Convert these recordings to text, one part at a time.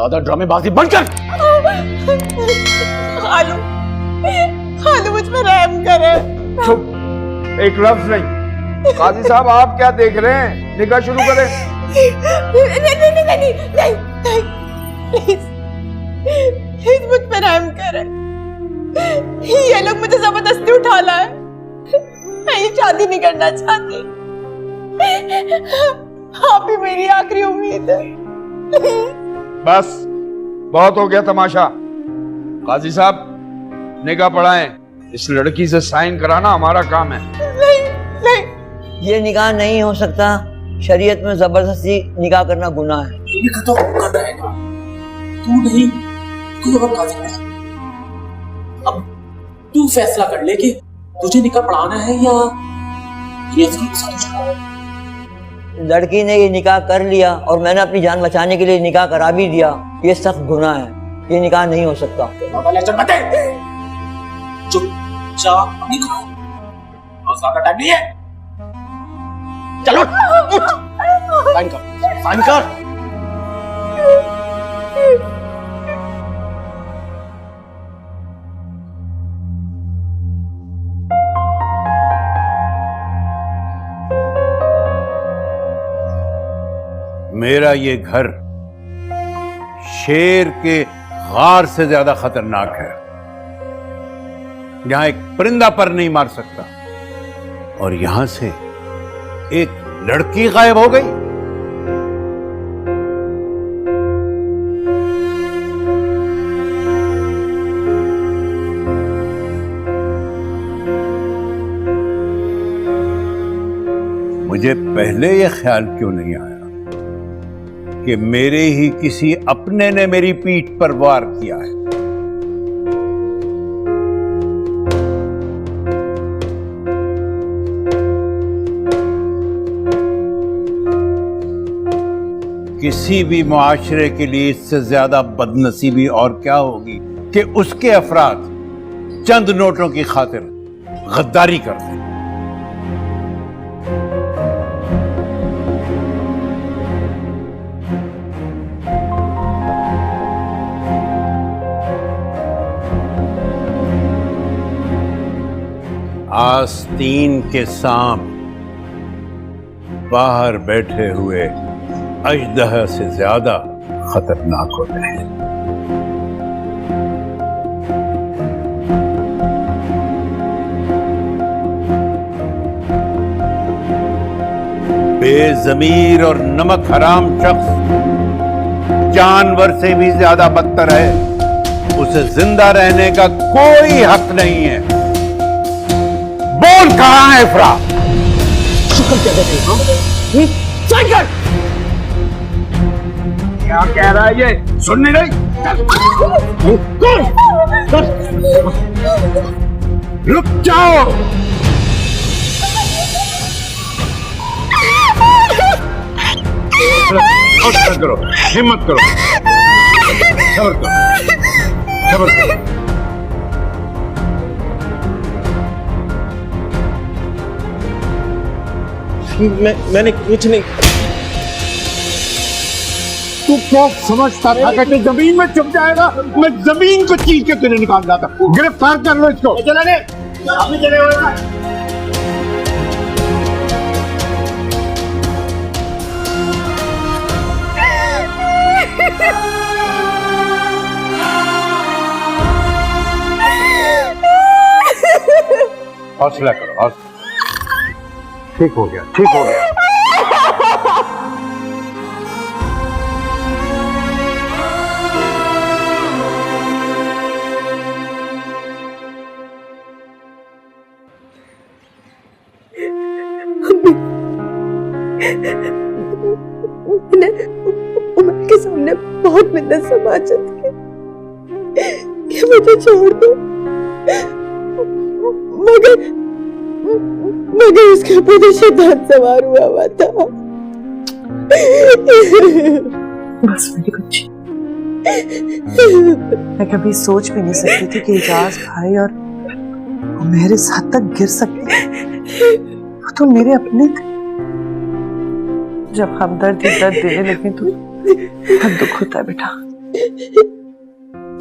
ज्यादा ड्रामेबाजी बंद कर। खालू, खालू मुझ पर रहम करे। चुप, एक लफ्ज नहीं। काजी साहब आप क्या देख रहे हैं, निकाह शुरू करें। नहीं, प्लीज प्लीज मुझ पर रहम करे। ये लोग मुझे जबरदस्ती उठा लाए। मैं ये शादी नहीं करना चाहती। आप ही मेरी आखिरी उम्मीद है। बस बहुत हो गया तमाशा। काजी साहब निकाह पढ़ाएं। इस लड़की से साइन कराना हमारा काम है। नहीं, ये निकाह नहीं हो सकता। शरीयत में जबरदस्ती निकाह करना गुनाह है। निकाह तो कर रहेगा, तू नहीं कोई और काजी पढ़ा। अब तू फैसला कर ले कि तुझे निकाह पढ़ाना है या लड़की ने ये निकाह कर लिया और मैंने अपनी जान बचाने के लिए निकाह करा भी दिया। ये सख्त गुनाह है, ये निकाह नहीं हो सकता। चुपचाप निकाह, और ज्यादा टाइम नहीं है। चलो साइन कर, साइन कर। मेरा ये घर शेर के गार से ज्यादा खतरनाक है। यहां एक परिंदा पर नहीं मार सकता, और यहां से एक लड़की गायब हो गई। मुझे पहले यह ख्याल क्यों नहीं आया कि मेरे ही किसी अपने ने मेरी पीठ पर वार किया है। किसी भी मुआशरे के लिए इससे ज्यादा बदनसीबी और क्या होगी कि उसके अफराद चंद नोटों की खातिर गद्दारी करते हैं। आस्तीन के सांप बाहर बैठे हुए अजदह से ज्यादा खतरनाक होते हैं। बेज़मीर और नमक हराम शख्स जानवर से भी ज्यादा बदतर है। उसे जिंदा रहने का कोई हक नहीं है। बोल कहां है इफ्रा? क्या कह रहा है ये, सुन नहीं रही? रुक जाओ। करो, हिम्मत करो, सब्र करो, सब्र करो। मैंने कुछ नहीं। तू क्या समझता था कि तू जमीन में चुप जाएगा? मैं जमीन को चीर के तुझे निकाल लाता। गिरफ्तार कर लो इसको। चले अभी चले हुए। हौसला करो, हौसला। ठीक हो गया, ठीक हो गया। मैंने उमर के सामने बहुत मिन्नत से बातचीत की कि मुझे छोड़ दो, मगर उसके ऊपर तो शैतान सवार हुआ था। बस मेरी बच्ची, मैं कभी सोच भी नहीं सकती थी कि इजाज भाई और मेरे इस हद तक गिर सकते। वो तो मेरे अपने थे। जब हमदर्द दर्द देने लगे तो बहुत दुख होता है बेटा।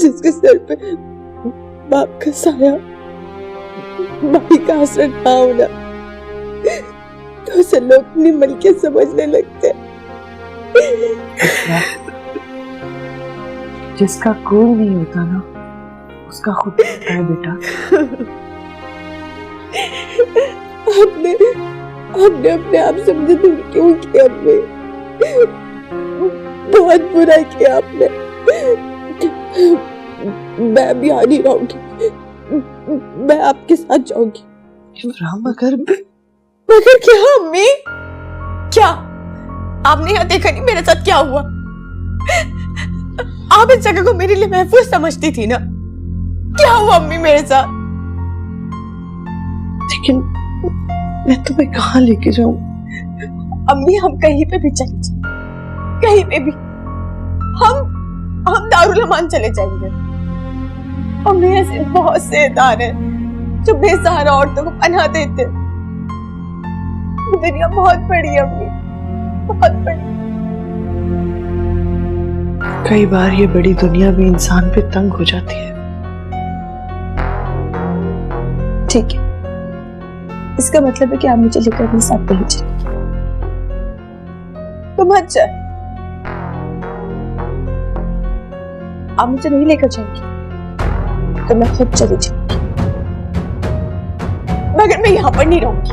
जिसके सर पे बाप का साया, भाई का आसरा ना होना, तो उसे लोग अपनी मलकियत समझने लगते हैं। जिसका कोई नहीं होता ना, उसका खुद होता है बेटा। आपने अपने आप से मुझे दूर क्यों किया? अम्मी, बहुत बुरा किया आपने। मैं अब यहाँ नहीं रहूंगी, मैं आपके साथ जाऊंगी। मगर क्या अम्मी? क्या आपने यहाँ देखा नहीं मेरे साथ क्या हुआ? आप इस जगह को मेरे लिए महफूज समझती थी ना? क्या हुआ अम्मी मेरे साथ? लेकिन मैं तुम्हें कहाँ लेके जाऊं? अम्मी हम कहीं पे भी चले जाए, कहीं पे भी, हम दारुल अमान चले जाएंगे। अम्मी ऐसे बहुत से इदारे हैं जो बेसहारा औरतों को पनाह देते। दुनिया बहुत बड़ी है अम्मी, बहुत बड़ी। कई बार ये बड़ी दुनिया भी इंसान पे तंग हो जाती है। ठीक है, इसका मतलब है कि आप मुझे लेकर अपने साथ नहीं चलेंगे। तो मत जाए, आप मुझे नहीं लेकर जाएंगे तो मैं खुद चली जाऊंगी, मगर मैं यहां पर नहीं रहूंगी।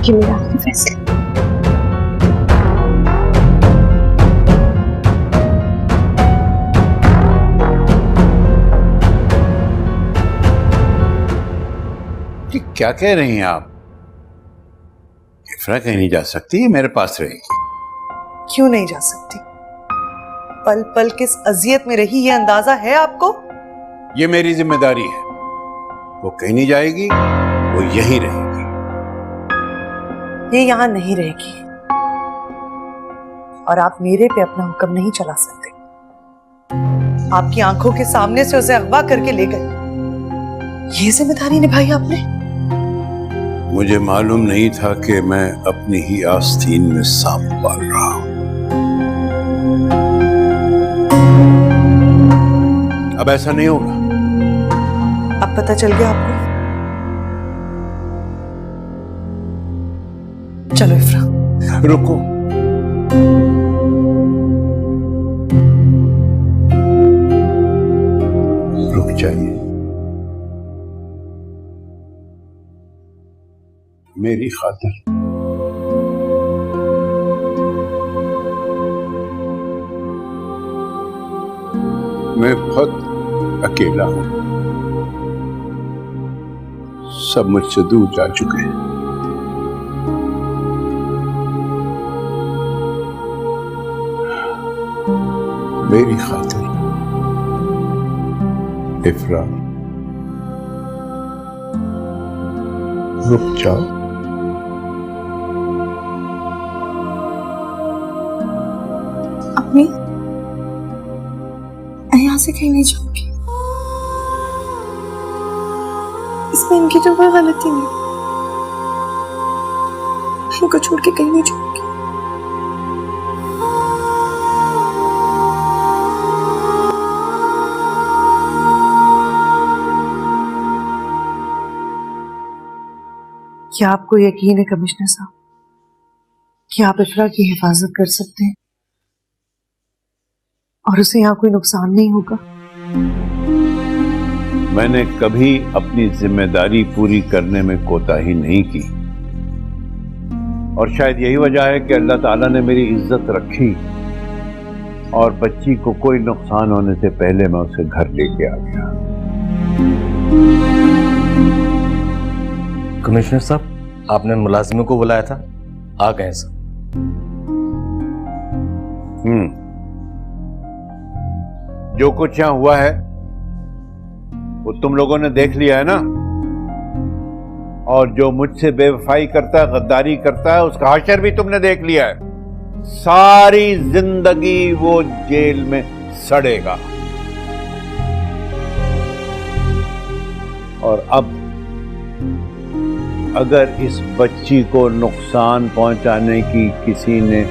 ये मेरा आखिरी फैसला। कि क्या कह रही हैं आप? इफ्रा कहीं नहीं जा सकती, मेरे पास रहेगी। क्यों नहीं जा सकती? पल पल किस अजियत में रही, ये अंदाजा है आपको? ये मेरी जिम्मेदारी है। वो कहीं नहीं जाएगी, वो यहीं रहेगी। ये यहां नहीं रहेगी और आप मेरे पे अपना हुक्म नहीं चला सकते। आपकी आंखों के सामने से उसे अगवा करके ले गए, ये जिम्मेदारी निभाई आपने? मुझे मालूम नहीं था कि मैं अपनी ही आस्तीन में सांप पाल रहा हूं। अब ऐसा नहीं होगा। अब पता चल गया आपको? चलो इफ्रा। रुको, रुक जाइए। मेरी खातिर मैं बहुत अकेला हूं। सब मुझसे दूर जा चुके हैं। मेरी खातिर इफ्रा, रुक जाओ। अम्मी, यहाँ से कहीं नहीं जाऊंगी। इसमें इनकी तो कोई गलती नहीं, इनको छोड़ के कहीं नहीं जाऊंगी। क्या आपको यकीन है कमिश्नर साहब कि आप इफ्रा की हिफाजत कर सकते हैं और उसे यहाँ कोई नुकसान नहीं होगा? मैंने कभी अपनी जिम्मेदारी पूरी करने में कोताही नहीं की और शायद यही वजह है कि अल्लाह ताला ने मेरी इज्जत रखी और बच्ची को कोई नुकसान होने से पहले मैं उसे घर लेके आ गया। कमिश्नर साहब, आपने मुलाजिमों को बुलाया था, आ गए सब। जो कुछ यहां हुआ है वो तुम लोगों ने देख लिया है ना, और जो मुझसे बेवफाई करता है, गद्दारी करता है, उसका हशर भी तुमने देख लिया है। सारी जिंदगी वो जेल में सड़ेगा। और अब अगर इस बच्ची को नुकसान पहुंचाने की किसी ने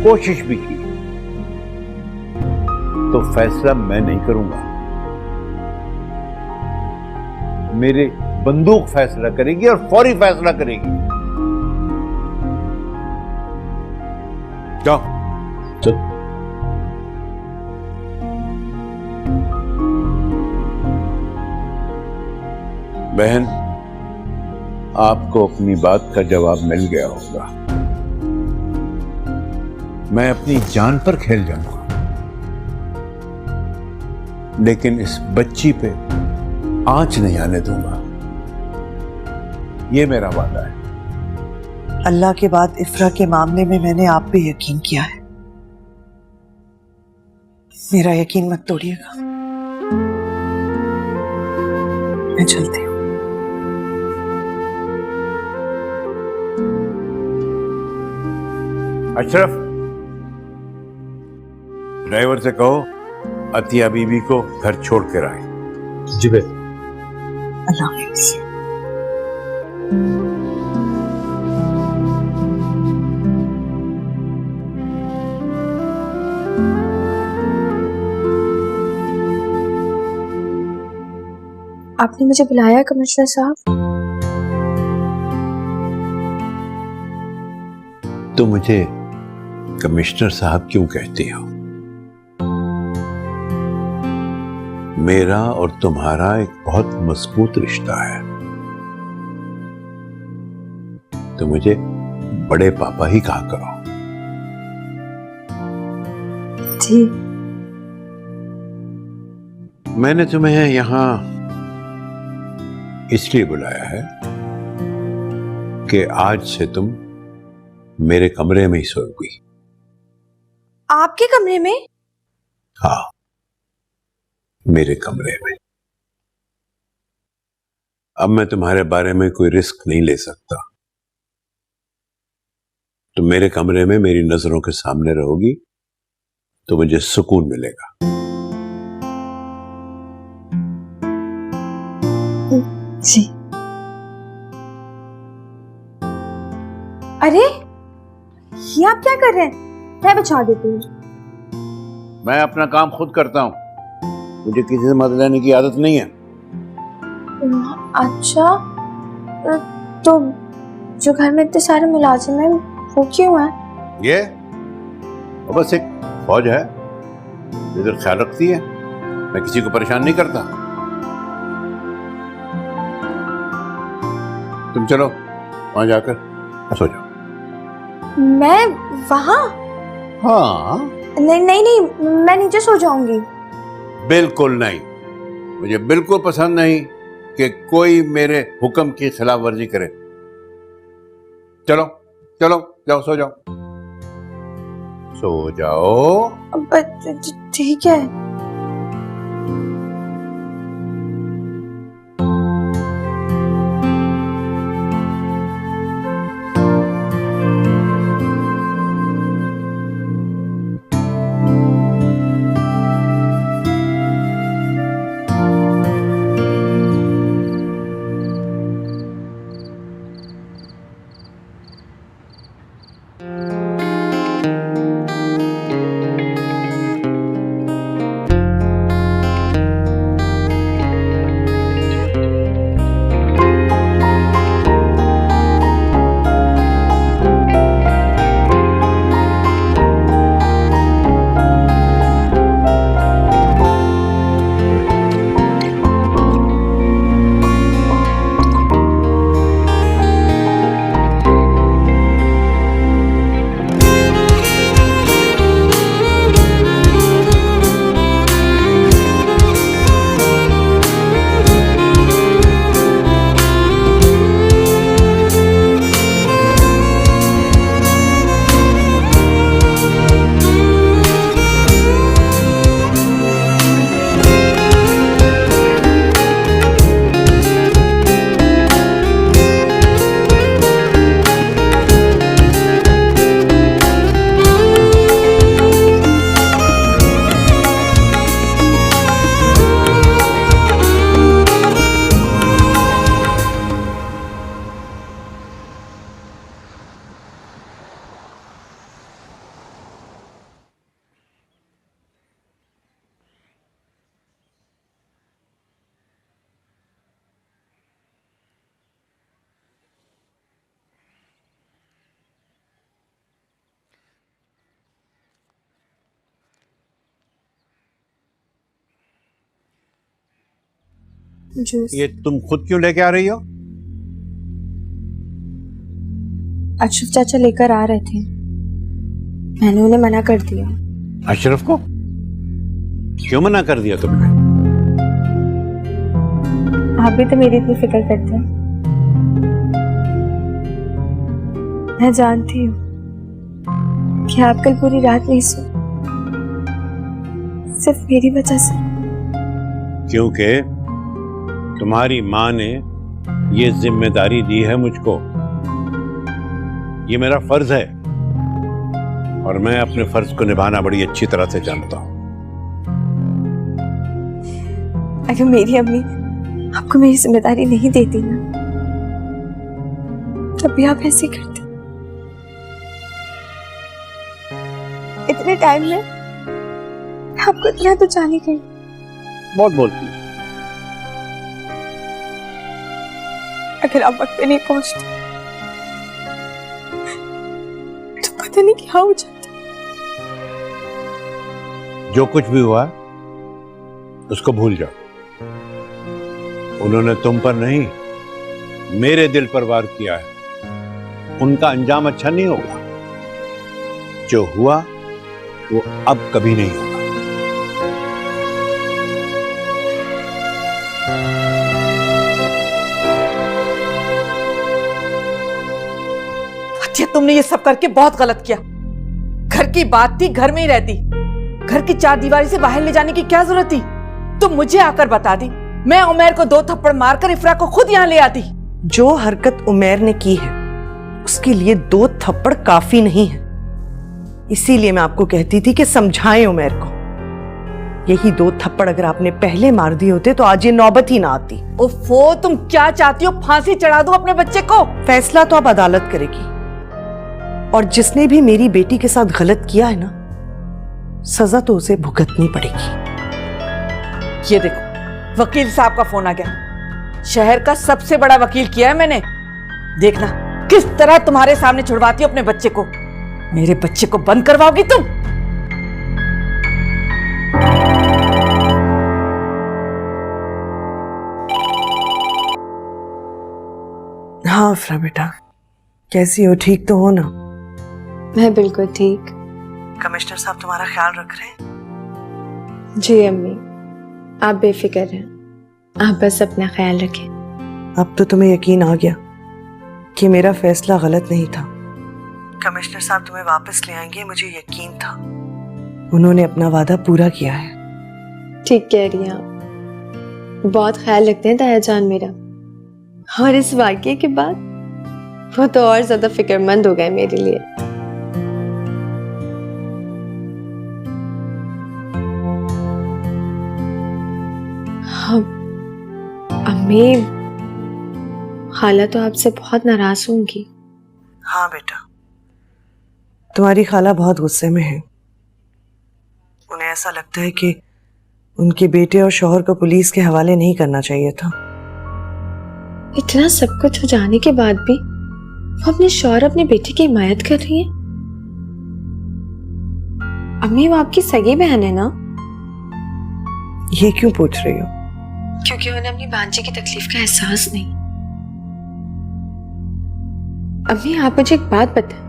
कोशिश भी की तो फैसला मैं नहीं करूंगा, मेरे बंदूक फैसला करेगी और फौरी फैसला करेगी। जाओ। चल। बहन, आपको अपनी बात का जवाब मिल गया होगा। मैं अपनी जान पर खेल जाऊंगा, लेकिन इस बच्ची पे आंच नहीं आने दूंगा, ये मेरा वादा है। अल्लाह के बाद इफ्रा के मामले में मैंने आप पे यकीन किया है, मेरा यकीन मत तोड़िएगा। मैं चलती हूँ। अशरफ, ड्राइवर से कहो अतिया बीबी को घर छोड़ कर आए। जी बे। अल्लाह हाफिज़। आपने मुझे बुलाया कमिश्नर साहब? तो मुझे कमिश्नर साहब क्यों कहती हो? मेरा और तुम्हारा एक बहुत मजबूत रिश्ता है, तो मुझे बड़े पापा ही कहा करो। जी। मैंने तुम्हें यहां इसलिए बुलाया है कि आज से तुम मेरे कमरे में ही सोओगी। आपके कमरे में? हाँ, मेरे कमरे में। अब मैं तुम्हारे बारे में कोई रिस्क नहीं ले सकता। तुम मेरे कमरे में मेरी नजरों के सामने रहोगी तो मुझे सुकून मिलेगा। जी। अरे ये आप क्या कर रहे हैं? मैं बचा देती हूँ। मैं अपना काम खुद करता हूं, मुझे किसी से मदद लेने की आदत नहीं है। अच्छा, तो जो घर में इतने सारे मुलाजिम हैं वो क्यों हैं? ये वो बस एक फौज है, इधर ख्याल रखती है। मैं किसी को परेशान नहीं करता। तुम चलो वहां जाकर सो जाओ। मैं वहां? हाँ। नहीं नहीं नहीं, मैं नीचे सो जाऊंगी। बिल्कुल नहीं, मुझे बिल्कुल पसंद नहीं कि कोई मेरे हुक्म की खिलाफ वर्जी करे। चलो चलो, जाओ सो जाओ, सो जाओ। ठीक है। जूस। ये तुम खुद क्यों लेके आ रही हो? अशरफ चाचा लेकर आ रहे थे, मैंने उन्हें मना कर दिया। अशरफ को क्यों मना कर दिया तुमने? आप भी तो मेरी इतनी फिक्र करते हैं। मैं जानती हूँ कि आप कल पूरी रात नहीं सो, सिर्फ मेरी वजह से। क्योंकि तुम्हारी माँ ने ये जिम्मेदारी दी है मुझको। ये मेरा फर्ज है और मैं अपने फर्ज को निभाना बड़ी अच्छी तरह से जानता हूँ। अगर मेरी अम्मी आपको मेरी जिम्मेदारी नहीं देती ना, तब भी आप ऐसे ही करते। इतने टाइम में आपको इतना तो जान ही गई। बहुत बोलती है। अगर आप वक्त पे नहीं पहुंचते तो पता नहीं क्या हो जाता। जो कुछ भी हुआ उसको भूल जाओ। उन्होंने तुम पर नहीं, मेरे दिल पर वार किया है। उनका अंजाम अच्छा नहीं होगा। जो हुआ वो अब कभी नहीं होगा। अच्छा, तुमने ये सब करके बहुत गलत किया। घर की बात थी, घर में ही रहती। घर की चार दीवारी से बाहर ले जाने की क्या जरूरत थी? तुम मुझे आकर बता दी, मैं उमैर को 2 थप्पड़ मारकर इफ्रा को खुद यहाँ ले आती। जो हरकत उमैर ने की है उसके लिए 2 थप्पड़ काफी नहीं है। इसीलिए मैं आपको कहती थी कि समझाएं उमैर को। यही 2 थप्पड़ अगर आपने पहले मार दिए होते तो आज ये नौबत ही ना आती। ओफो, तुम क्या चाहती हो? फांसी चढ़ा दूं अपने बच्चे को? फैसला तो अब अदालत करेगी, और जिसने भी मेरी बेटी के साथ गलत किया है ना, सजा तो उसे भुगतनी पड़ेगी। ये देखो, वकील साहब का फोन आ गया। शहर का सबसे बड़ा वकील किया है मैंने। देखना किस तरह तुम्हारे सामने छुड़वाती हूँ अपने बच्चे को। मेरे बच्चे को बंद करवाओगी तुम? हाँ इफ्रा बेटा, कैसी हो? ठीक तो हो ना? मैं बिल्कुल ठीक। कमिश्नर साहब तुम्हारा ख्याल रख रहे हैं? जी अम्मी, आप बेफिक्र हैं। आप बस अपना ख्याल रखें। अब तो तुम्हें यकीन आ गया कि मेरा फैसला गलत नहीं था। कमिश्नर साहब तुम्हें वापस ले आएंगे, मुझे यकीन था। उन्होंने अपना वादा पूरा किया है। ठीक कह रही हैं आप। बहुत ख्याल रखते हैं ताया जान मेरा, और इस वाकये के बाद वो तो और ज्यादा फिक्रमंद हो गए मेरे लिए। हाँ अम्मी, खाला तो आपसे बहुत नाराज होंगी। हाँ बेटा, तुम्हारी खाला बहुत गुस्से में है। उन्हें ऐसा लगता है कि उनके बेटे और शौहर को पुलिस के हवाले नहीं करना चाहिए था। इतना सब कुछ हो जाने के बाद भी वो अपने शौहर, अपने बेटे की हिमायत कर रही है। अम्मी, वो आपकी सगी बहन है ना? ये क्यों पूछ रही हो? क्योंकि उन्हें अपनी भांजी की तकलीफ का एहसास नहीं। अम्मी, आप मुझे एक बात बताएं,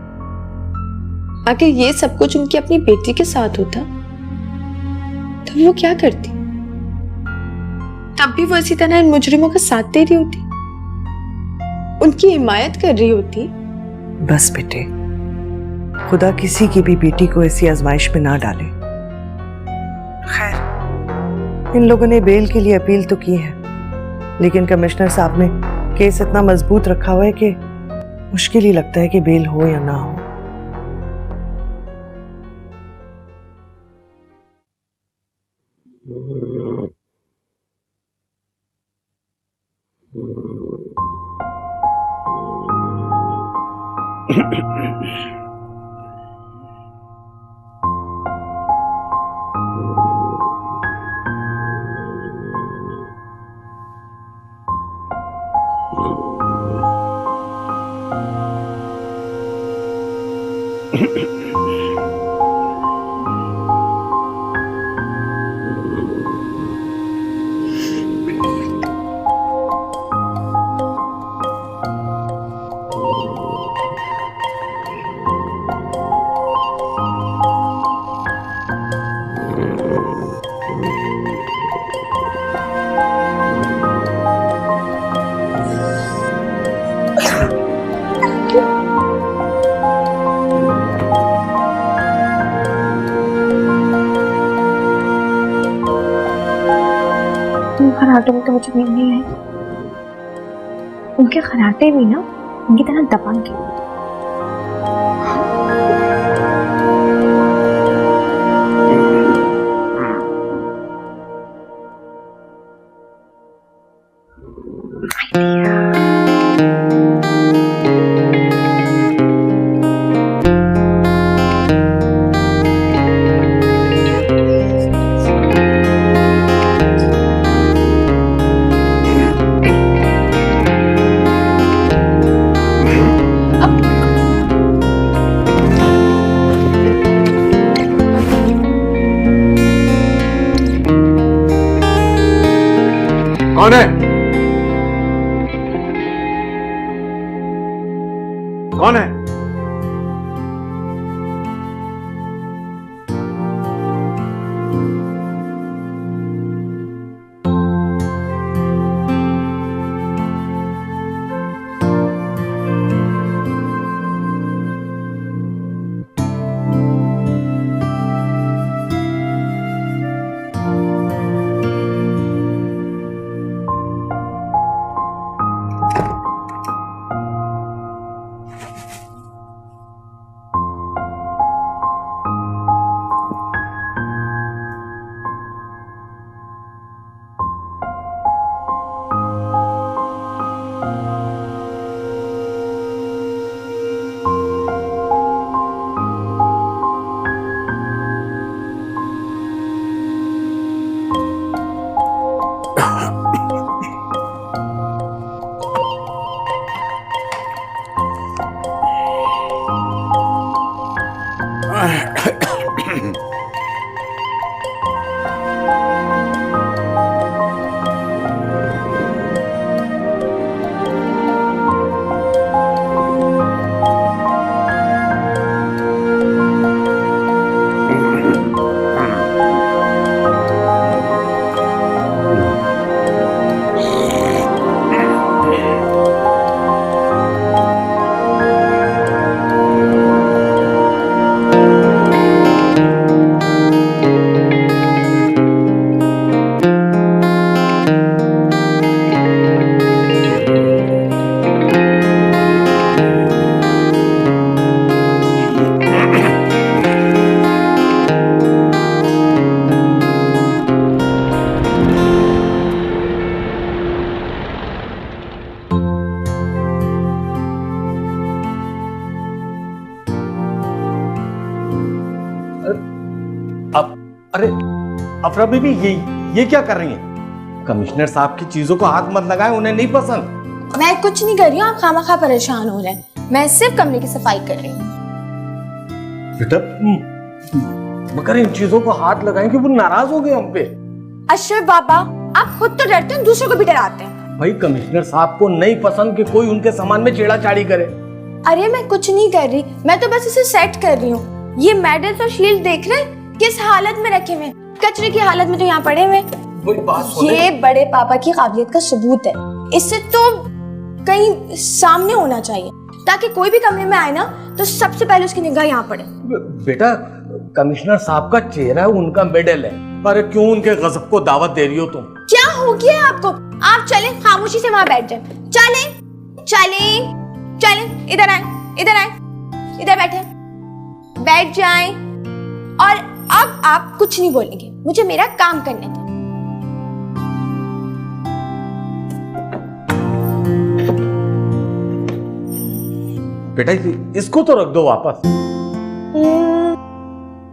अगर ये सब कुछ उनकी अपनी बेटी के साथ होता तो वो क्या करती? तब भी वो इसी तरह इन मुजरिमों का साथ दे रही होती, उनकी हिमायत कर रही होती। बस बेटे, खुदा किसी की भी बेटी को ऐसी आजमाइश में ना डाले। खैर, इन लोगों ने बेल के लिए अपील तो की है, लेकिन कमिश्नर साहब ने केस इतना मजबूत रखा हुआ है कि मुश्किल ही लगता है कि बेल हो या ना हो। रातों में तो मुझे नींद नहीं आई। उनके खर्राटे भी ना उनकी तरह दबंग के। कौन है? कौन है? अरे अफरा बीबी, ये क्या कर रही हैं? कमिश्नर साहब की चीजों को हाथ मत लगाएं, उन्हें नहीं पसंद। मैं कुछ नहीं कर रही हूँ, आप खामखा परेशान हो रहे हैं। मैं सिर्फ कमरे की सफाई कर रही हूँ। बेटा, मगर इन चीजों को हाथ लगाएंगे वो नाराज हो गए हम पे। अशरफ बाबा, आप खुद तो डरते हैं, दूसरों को भी डराते हैं। भाई कमिश्नर साहब को नहीं पसंद कि कोई उनके सामान में छेड़ाछाड़ी करे। अरे मैं कुछ नहीं कर रही, मैं तो बस इसे सेट कर रही हूँ। ये मेडल्स और शील्ड देख रहे हैं किस हालत में रखे हुए, कचरे की हालत में तो यहाँ पड़े हुए। ये बड़े पापा की काबिलियत का सबूत है। इससे तो कहीं सामने होना चाहिए ताकि कोई भी कमरे में आए ना तो सबसे पहले उसकी निगाह यहाँ पड़े। बेटा, कमिश्नर साहब का चेहरा है, उनका मेडल है। अरे क्यों उनके गजब को दावत दे रही हो तुम? क्या हो गया है आपको? आप चलें, खामोशी से वहां बैठ जाएं। चलें चलें चलें, इधर आए, इधर आए, इधर बैठे, बैठ जाएं। और अब आप कुछ नहीं बोलेंगे, मुझे मेरा काम करने दें। बेटा इसको तो रख दो वापस।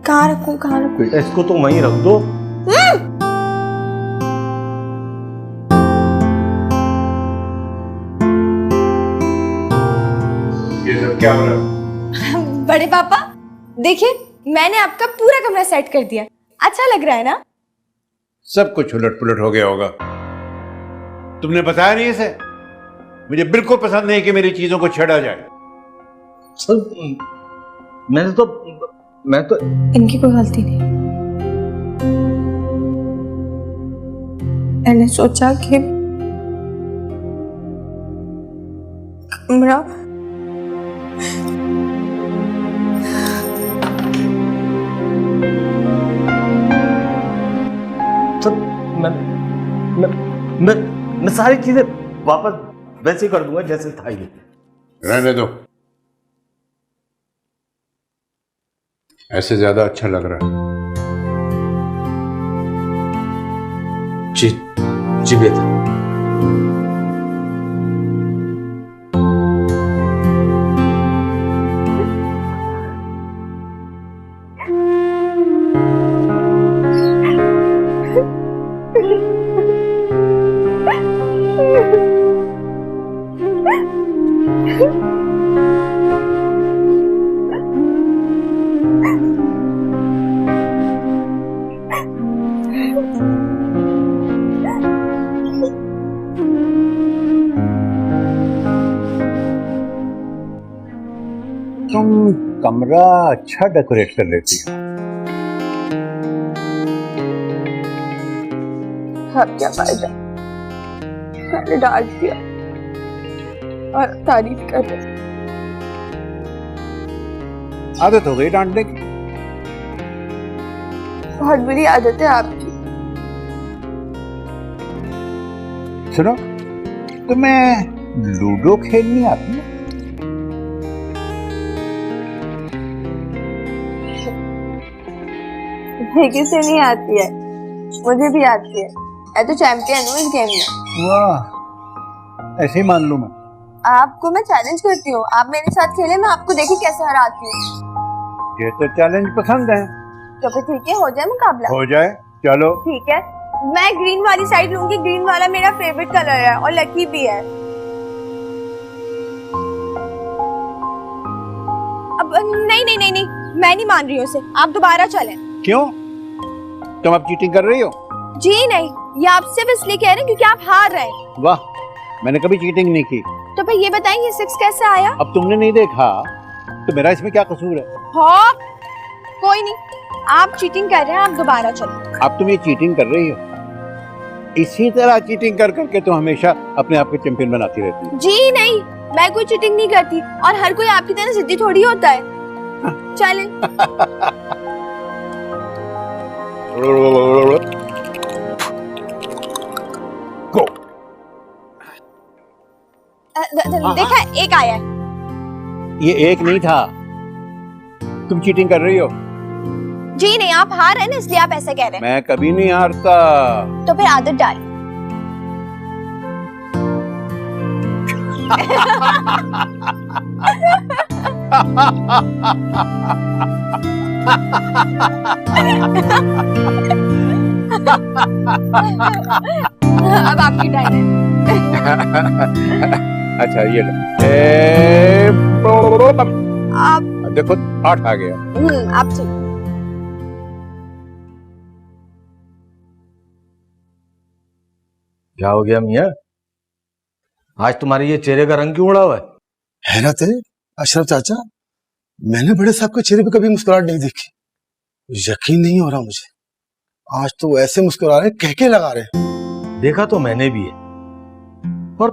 कहाँ रखूं, कहाँ रखूं? बेटा इसको तो वहीं रख दो। ये सब क्या हो रहा? बड़े पापा देखिए, मैंने आपका पूरा कमरा सेट कर दिया। अच्छा लग रहा है ना? सब कुछ उलट पुलट हो गया होगा। तुमने बताया नहीं इसे? मुझे बिल्कुल पसंद नहीं कि मेरी चीजों को छेड़ा जाए। सर मैं तो इनकी कोई गलती नहीं। मैंने सोचा कि कमरा सर मैं सारी चीजें वापस वैसे ही कर दूंगा जैसे था ये। रहने दो, ऐसे ज्यादा अच्छा लग रहा है। जी जी बेटा। तुम कमरा अच्छा डेकोरेट कर लेती हो। अब क्या फायदा, मैंने डांट दिया और तारीफ कर रहे। आदत हो गई डांटने की। बहुत बुरी आदत है आपकी। सुनो, तुम्हें लूडो खेलनी आती है? किसे नहीं आती है, मुझे भी आती है। मैं तो चैंपियन हूँ इस गेम में। वाह, ऐसे ही मान लूं मैं। आपको मैं चैलेंज करती हूँ, आप मेरे साथ खेले, मैं आपको देखी कैसे हराती हूँ। ये तो चैलेंज पसंद है। तो फिर ठीक है, हो जाए मुकाबला। हो जाए, चलो। ठीक है, मैं ग्रीन वाली साइड लूंगी। ग्रीन वाला मेरा फेवरेट कलर है और लकी भी है। अब नहीं नहीं नहीं नहीं, मैं नहीं मान रही हूँ उसे। आप दोबारा चलें। क्यों? तुम अब चीटिंग कर रही हो? जी नहीं, ये आप सिर्फ इसलिए कह रहे हैं क्योंकि आप हार रहे हैं। वाह, मैंने कभी चीटिंग नहीं की। तो फिर ये बताएं ये 6 कैसे आया? अब तुमने नहीं देखा तो मेरा इसमें क्या कसूर है? हाँ, कोई नहीं, आप चीटिंग कर रहे हैं, आप दोबारा चलें। अब तुम ये चीटिंग कर रही हो। इसी तरह चीटिंग कर करके तुम हमेशा अपने आप को चैंपियन बनाती रहती हो। जी नहीं, मैं कोई चीटिंग नहीं करती और हर कोई आपकी तरह जिद्दी थोड़ी होता है। चलें। गो। देखा, एक आया है। ये एक नहीं था, तुम चीटिंग कर रही हो। जी नहीं, आप हार रहे हैं ना, इसलिए आप ऐसे कह रहे हैं। मैं कभी नहीं हारता। तो फिर आदत डालिए। अब आपकी टाइम है। अच्छा ये लो। आप देखो 8 आ गया। आप ठीक। क्या हो गया मियाँ? आज तुम्हारे ये चेहरे का रंग क्यों उड़ा हुआ है? हैरत है अशरफ चाचा, मैंने बड़े साहब के चेहरे पे कभी मुस्कुराहट नहीं देखी। यकीन नहीं हो रहा मुझे, आज तो ऐसे मुस्कुरा रहे, कह के लगा रहे। देखा तो मैंने भी है, और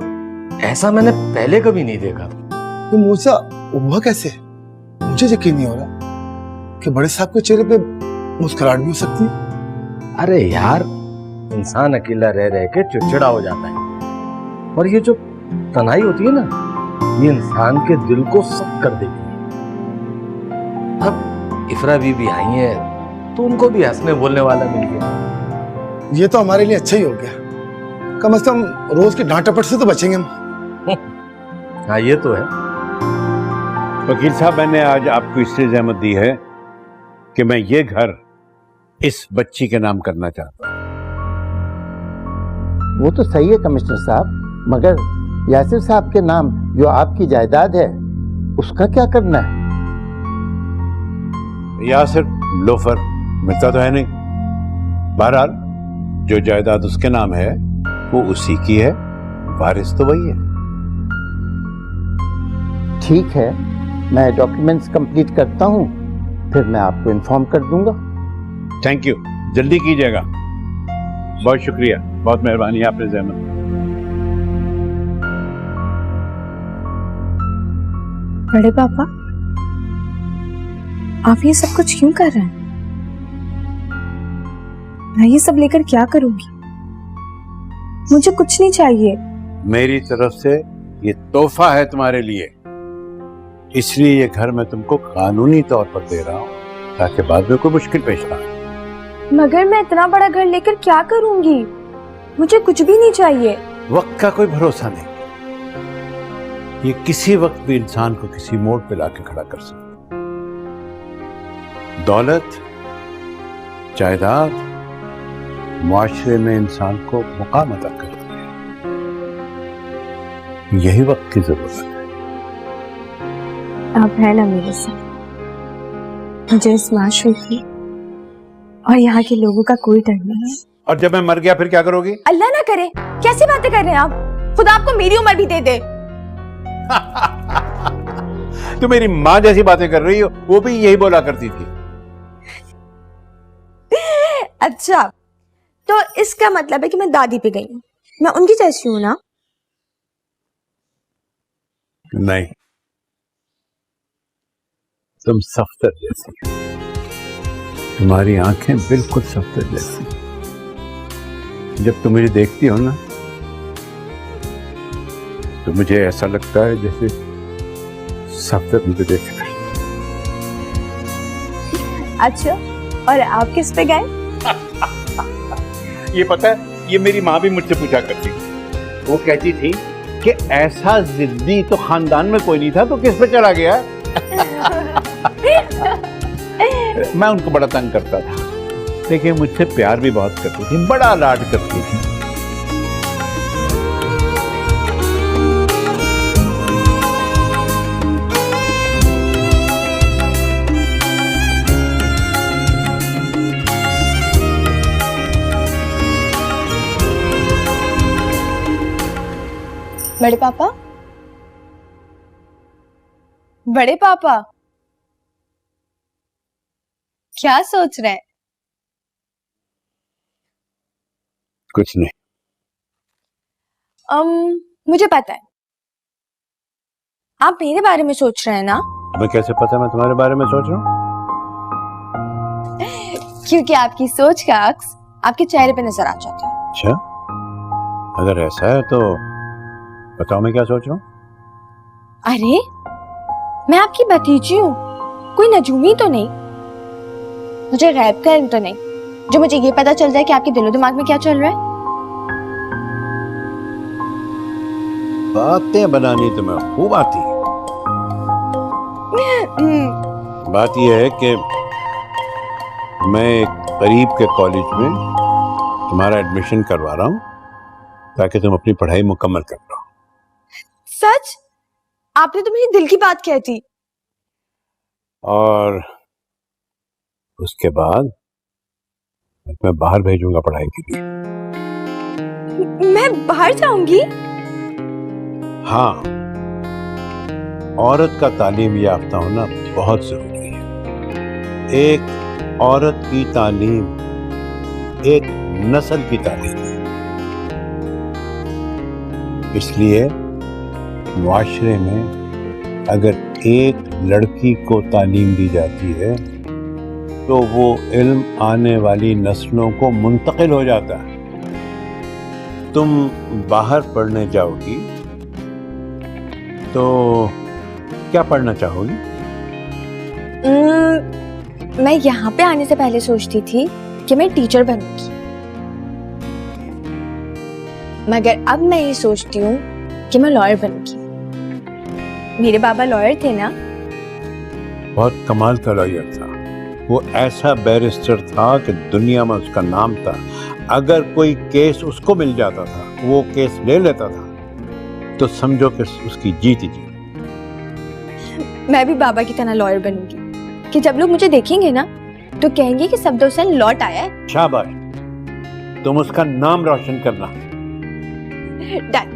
ऐसा मैंने पहले कभी नहीं देखा। तो मूसा हुआ कैसे? मुझे यकीन नहीं हो रहा कि बड़े साहब के चेहरे पे मुस्कुराहट भी हो सकती है। अरे यार, इंसान अकेला रह रह के चिड़चिड़ा हो जाता है, और ये जो तन्हाई होती है ना, ये इंसान के दिल को सख्त कर देती है। अब इफरा बीबी आई है तो उनको भी हंसने बोलने वाला मिल गया। ये तो हमारे लिए अच्छा ही हो गया, कम से कम रोज की डांट टपट से तो बचेंगे हम। हाँ ये तो है। वकील साहब, मैंने आज आपको इसलिए जहमत दी है कि मैं ये घर इस बच्ची के नाम करना चाहता हूँ। वो तो सही है कमिश्नर साहब, मगर यासिर साहब के नाम जो आपकी जायदाद है उसका क्या करना है? यासिर लोफर मिलता तो है नहीं। बहरहाल जो जायदाद उसके नाम है वो उसी की है, वारिस तो वही है। ठीक है, मैं डॉक्यूमेंट्स कंप्लीट करता हूँ, फिर मैं आपको इन्फॉर्म कर दूंगा। थैंक यू, जल्दी कीजिएगा। बहुत शुक्रिया, बहुत मेहरबानी, आपने जहमत। बड़े पापा, आप ये सब कुछ क्यों कर रहे हैं? मैं ये सब लेकर क्या करूंगी? मुझे कुछ नहीं चाहिए। मेरी तरफ से ये तोहफा है तुम्हारे लिए, इसलिए ये घर मैं तुमको कानूनी तौर पर दे रहा हूँ ताकि बाद में कोई मुश्किल पेश ना आए। मगर मैं इतना बड़ा घर लेकर क्या करूंगी? मुझे कुछ भी नहीं चाहिए। वक्त का कोई भरोसा नहीं, ये किसी वक्त भी इंसान को किसी मोड़ पे लाके खड़ा कर सकता। दौलत, जायदाद मुआशरे में इंसान को मुकाम अता करती है, यही वक्त की जरूरत है। आप है ना मेरे साथ। मुझे इस माशरे की और यहाँ के लोगों का कोई डर नहीं है। और जब मैं मर गया फिर क्या करोगी? अल्लाह ना करे, कैसी बातें कर रहे हैं आप? खुदा आपको मेरी उम्र भी दे दे। तो मेरी माँ जैसी बातें कर रही हो, वो भी यही बोला करती थी। अच्छा, तो इसका मतलब है कि मैं दादी पे गई हूँ, मैं उनकी जैसी हूँ ना? नहीं, तुम सफ्तर जैसी हो। तुम्हारी आंखें बिल्कुल सफ्तर जैसी। जब तुम मुझे देखती हो ना तो मुझे ऐसा लगता है जैसे सफ्तर मुझे देख रहा है। अच्छा, और आप किस पे गए? ये पता है, ये मेरी माँ भी मुझसे पूछा करती थी। वो कहती थी कि ऐसा जिद्दी तो खानदान में कोई नहीं था, तो किस पे चला गया? मैं उनको बड़ा तंग करता था, लेकिन मुझसे प्यार भी बहुत करती थी, बड़ा लाड करती थी। बड़े पापा, बड़े पापा, क्या सोच रहे हैं? कुछ नहीं। मुझे पता है आप मेरे बारे में सोच रहे हैं ना? तुम्हें कैसे पता मैं तुम्हारे बारे में सोच रहा हूँ? क्योंकि आपकी सोच का अक्स आपके चेहरे पे नजर आ जाता है। अच्छा, अगर ऐसा है तो बताओ मैं क्या सोच रहा हूँ? अरे, मैं आपकी भतीजी हूँ, कोई नजूमी तो नहीं, मुझे गैब का इल्म तो नहीं जो मुझे ये पता चल जाए कि आपके दिलो दिमाग में क्या चल रहा है। बातें बनानी तुम्हें खूब आती है। बात यह है कि मैं एक करीब के कॉलेज में तुम्हारा एडमिशन करवा रहा हूँ ताकि तुम अपनी पढ़ाई मुकम्मल कर लो। सच? आपने तो मेरे दिल की बात कह दी। और उसके बाद मैं बाहर भेजूंगा पढ़ाई के लिए। मैं बाहर जाऊंगी? हाँ, औरत का तालीम याफ्ता होना बहुत जरूरी है। एक औरत की तालीम एक नस्ल की तालीम है। इसलिए मुआशरे में अगर एक लड़की को तालीम दी जाती है तो वो इल्म आने वाली नस्लों को मुंतकिल हो जाता है। तुम बाहर पढ़ने जाओगी तो क्या पढ़ना चाहोगी? मैं यहाँ पे आने से पहले सोचती थी कि मैं टीचर बनूंगी, मगर अब मैं ये सोचती हूँ कि मैं लॉयर बनूंगी। मेरे बाबा लॉयर थे ना? बहुत कमाल का लॉयर था वो। ऐसा बैरिस्टर था कि दुनिया में उसका नाम था। अगर कोई केस उसको मिल जाता था, वो केस ले लेता था, तो समझो कि उसकी जीत ही जीत। मैं भी बाबा की तरह लॉयर बनूंगी कि जब लोग मुझे देखेंगे ना तो कहेंगे कि सफदर हुसैन लौट आया है। शाबाश, तुम उसका नाम रोशन करना। डन।